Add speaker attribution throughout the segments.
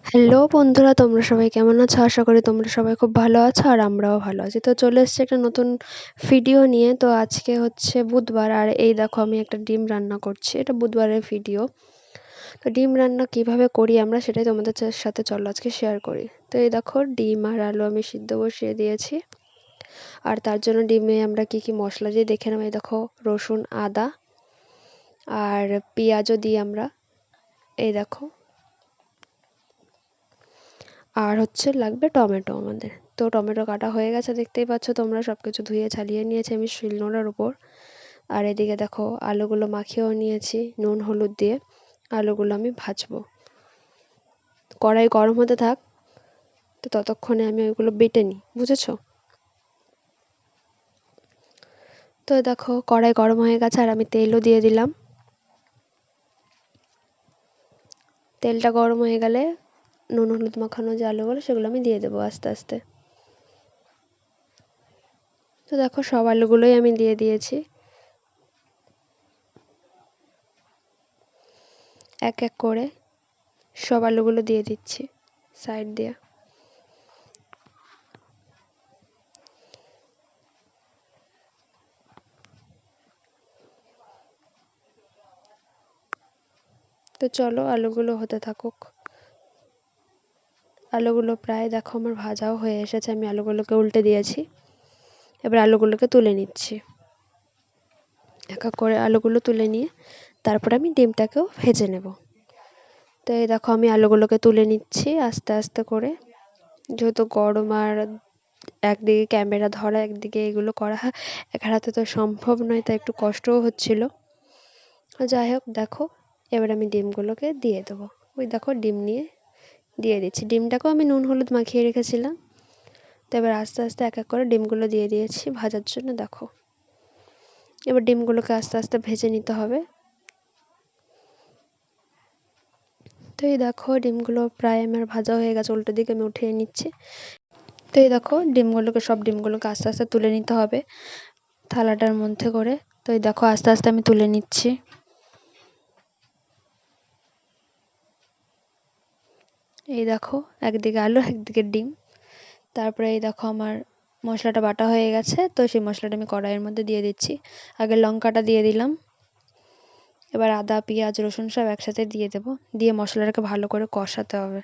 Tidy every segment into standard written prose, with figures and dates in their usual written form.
Speaker 1: Hello বন্ধুরা, তোমরা সবাই কেমন আছো? আশা করি তোমরা সবাই খুব ভালো আছো আর আমরাও ভালো আছি। তো চলে এসেছি একটা নতুন ভিডিও নিয়ে। তো আজকে হচ্ছে বুধবার আর এই দেখো আমি একটা ডিম রান্না করছি। এটা বুধবারের ভিডিও। তো ডিম রান্না কিভাবে করি আমরা সেটাই তোমাদের সাথে চলো আজকে শেয়ার করি। তো এই দেখো ডিম আর আলু আমি সিদ্ধ বসিয়ে দিয়েছি। আর তার জন্য ডিমে আমরা কি কি মশলা দিয়ে দেখে নেব। এই দেখো রসুন, আদা আর পেঁয়াজও দিই আমরা। এই দেখো আর হচ্ছে লাগবে টমেটো আমাদের। তো টমেটো কাটা হয়ে গেছে, দেখতেই পাচ্ছ তোমরা। সব কিছু ধুয়ে ছালিয়ে নিয়েছি আমি শিলনোড়ার উপর। আর এদিকে দেখো আলুগুলো মাখিয়েও নিয়েছি নুন হলুদ দিয়ে। আলুগুলো আমি ভাজবো। কড়াই গরম হতে থাক, তো ততক্ষণে আমি ওইগুলো বেটে নিই, বুঝেছো? তো দেখো কড়াই গরম হয়ে গেছে আর আমি তেলও দিয়ে দিলাম। তেলটা গরম হয়ে গেলে নুন হলুদ মাখানো যে আলুগুলো সেগুলো আমি দিয়ে দেবো আস্তে আস্তে। তো দেখো সব আলুগুলোই আমি দিয়ে দিয়েছি। এক এক করে সব আলুগুলো দিয়ে দিচ্ছি সাইড দিয়ে। তো চলো আলুগুলো হতে থাকুক। আলুগুলো প্রায় দেখো আমার ভাজাও হয়ে এসেছে। আমি আলুগুলোকে উল্টে দিয়েছি। এবার আলুগুলোকে তুলে নিচ্ছি। এক এক করে আলুগুলো তুলে নিয়ে তারপরে আমি ডিমটাকেও ভেজে নেব। তো এই দেখো আমি আলুগুলোকে তুলে নিচ্ছি আস্তে আস্তে করে। যেহেতু গরম আর একদিকে ক্যামেরা ধরা একদিকে এগুলো করা এক হাতে তো সম্ভব নয়, তাই একটু কষ্টও হচ্ছিল। যাই হোক দেখো এবার আমি ডিমগুলোকে দিয়ে দেবো। ওই দেখো ডিম নিয়ে দিয়ে দিচ্ছি। ডিমটাকেও আমি নুন হলুদ মাখিয়ে রেখেছিলাম। তো এবার আস্তে আস্তে এক এক করে ডিমগুলো দিয়ে দিয়েছি ভাজার জন্য। দেখো এবার ডিমগুলোকে আস্তে আস্তে ভেজে নিতে হবে। তো এই দেখো ডিমগুলো প্রায় আমার ভাজা হয়ে গেছে, উল্টো দিকে আমি উঠিয়ে নিচ্ছি। তো এই দেখো সব ডিমগুলোকে আস্তে আস্তে তুলে নিতে হবে থালাটার মধ্যে করে। তো এই দেখো আস্তে আস্তে আমি তুলে নিচ্ছি। এই দেখো একদিকে আলু একদিকে ডিম। তারপরে এই দেখো আমার মশলাটা বাটা হয়ে গেছে। তো সেই মশলাটা আমি কড়াইয়ের মধ্যে দিয়ে দিচ্ছি। আগে লঙ্কাটা দিয়ে দিলাম। এবার আদা পেঁয়াজ রসুন সব একসাথে দিয়ে দেবো। দিয়ে মশলাটাকে ভালো করে কষাতে হবে।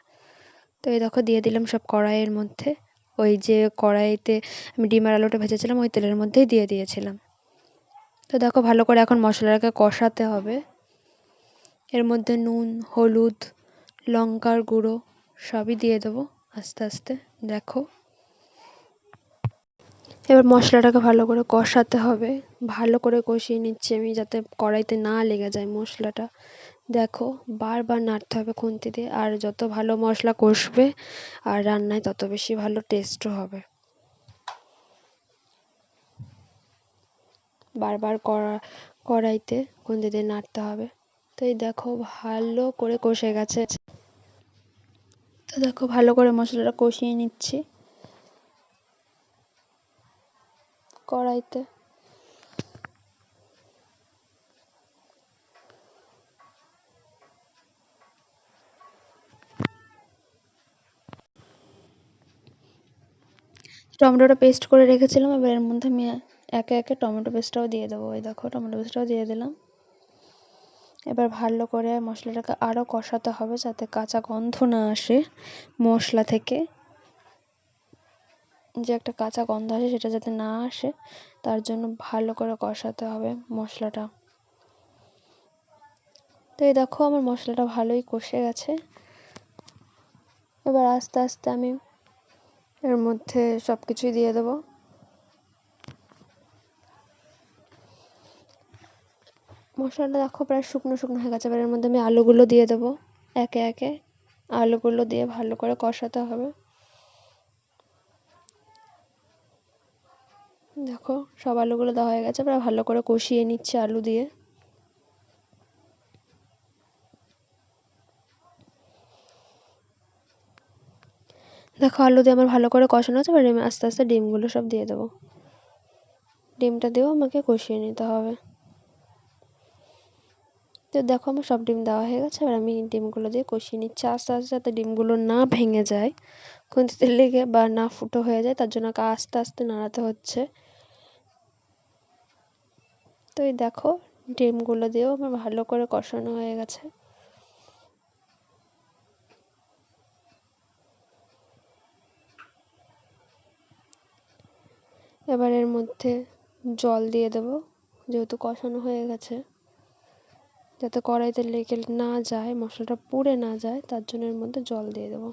Speaker 1: তো এই দেখো দিয়ে দিলাম সব কড়াইয়ের মধ্যে। ওই যে কড়াইতে আমি ডিম আর আলুটা ভেজেছিলাম ওই তেলের মধ্যেই দিয়ে দিয়েছিলাম। তো দেখো ভালো করে এখন মশলাটাকে কষাতে হবে। এর মধ্যে নুন হলুদ লঙ্কার গুঁড়ো সবই দিয়ে দেবো আস্তে আস্তে। দেখো এবার মশলাটাকে ভালো করে কষাতে হবে। ভালো করে কষিয়ে নিচ্ছি আমি যাতে কড়াইতে না লেগে যায় মশলাটা। দেখো বারবার নাড়তে হবে খুন্তি দিয়ে। আর যত ভালো মশলা কষবে আর রান্নায় তত বেশি ভালো টেস্টও হবে। বারবার কড়াইতে খুন্তি দিয়ে নাড়তে হবে। তো এই দেখো ভালো করে কষে গেছে। তো দেখো ভালো করে মশলাটা কষিয়ে নিচ্ছি কড়াইতে। টমেটোটা পেস্ট করে রেখেছিলাম। এবার এর মধ্যে আমি একে একে টমেটো পেস্টটাও দিয়ে দেবো। ওই দেখো টমেটো পেস্টটাও দিয়ে দিলাম। এবার ভালো করে মশলাটাকে আরও কষাতে হবে যাতে কাঁচা গন্ধ না আসে মশলা থেকে। যে একটা কাঁচা গন্ধ আসে সেটা যাতে না আসে তার জন্য ভালো করে কষাতে হবে মশলাটা। তো এই দেখো আমার মশলাটা ভালোই কষে গেছে। এবার আস্তে আস্তে আমি এর মধ্যে সব কিছুই দিয়ে দেবো। মশলাটা দেখো প্রায় শুকনো শুকনো হয়ে গেছে। এবার এর মধ্যে আমি আলুগুলো দিয়ে দেবো একে একে। আলুগুলো দিয়ে ভালো করে কষাতে হবে। দেখো সব আলুগুলো দেওয়া হয়ে গেছে। প্রায় ভালো করে কষিয়ে নিচ্ছে আলু দিয়ে। দেখো আলু দিয়ে আমার ভালো করে কষানো আছে। এবার আমি আস্তে আস্তে ডিমগুলো সব দিয়ে দেবো। ডিমটা দিয়েও আমাকে কষিয়ে নিতে হবে। তো দেখো আমার সব ডিম দেওয়া হয়ে গেছে। এবার আমি ডিমগুলো দিয়ে কষিয়ে নিচ্ছি আস্তে আস্তে, যাতে ডিমগুলো না ভেঙে যায়, খুন্তিতে লেগে বা না ফুটো হয়ে যায়, তার জন্য আস্তে আস্তে নাড়াতে হচ্ছে। তো এই দেখো ডিমগুলো দিয়েও আমার ভালো করে কষানো হয়ে গেছে। এবার এর মধ্যে জল দিয়ে দেবো, যেহেতু কষানো হয়ে গেছে, যাতে কড়াইতে লেগে না যায়, মশলাটা পুড়ে না যায়, তার জন্য এর মধ্যে জল দিয়ে দেবো।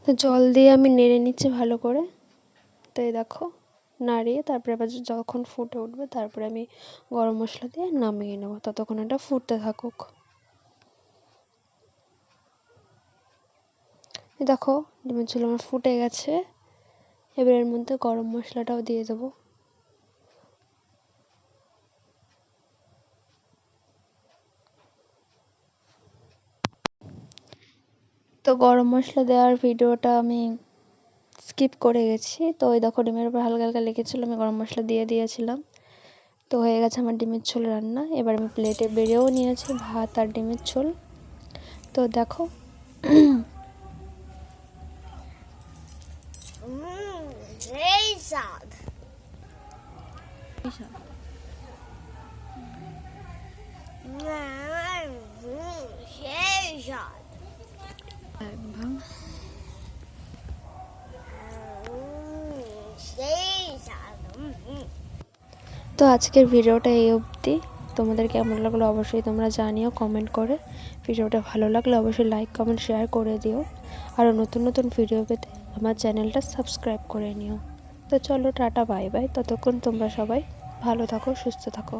Speaker 1: তো জল দিয়ে আমি নেড়ে নিচ্ছি ভালো করে। তো এই দেখো নাড়িয়ে তারপরে আবার যখন ফুটে উঠবে তারপরে আমি গরম মশলা দিয়ে নামিয়ে নেবো, ততক্ষণ এটা ফুটতে থাকুক। এই দেখো ডিমের ঝোল আমার ফুটে গেছে। এবার এর মধ্যে গরম মশলাটাও দিয়ে দেবো। তো গরম মশলা দেওয়ার ভিডিওটা আমি স্কিপ করে গেছি। তো ওই দেখো ডিমের উপর হালকা হালকা লেগেছিলো, আমি গরম মশলা দিয়ে দিয়েছিলাম। তো হয়ে গেছে আমার ডিমের ঝোল রান্না। এবার আমি প্লেটে বেড়েও নিয়েছি ভাত আর ডিমের ঝোল। তো দেখো
Speaker 2: সেই স্বাদ। সেই স্বাদ। সেই স্বাদ।
Speaker 1: তো আজকের ভিডিওটা এই অবধি। তোমাদের কেমন লাগলো অবশ্যই তোমরা জানিও কমেন্ট করে। ভিডিওটা ভালো লাগলে অবশ্যই লাইক কমেন্ট শেয়ার করে দিও। আরও নতুন নতুন ভিডিও পেতে আমার চ্যানেলটা সাবস্ক্রাইব করে নিও। তো চলো টাটা বাই বাই, ততক্ষণ তোমরা সবাই ভালো থাকো সুস্থ থাকো।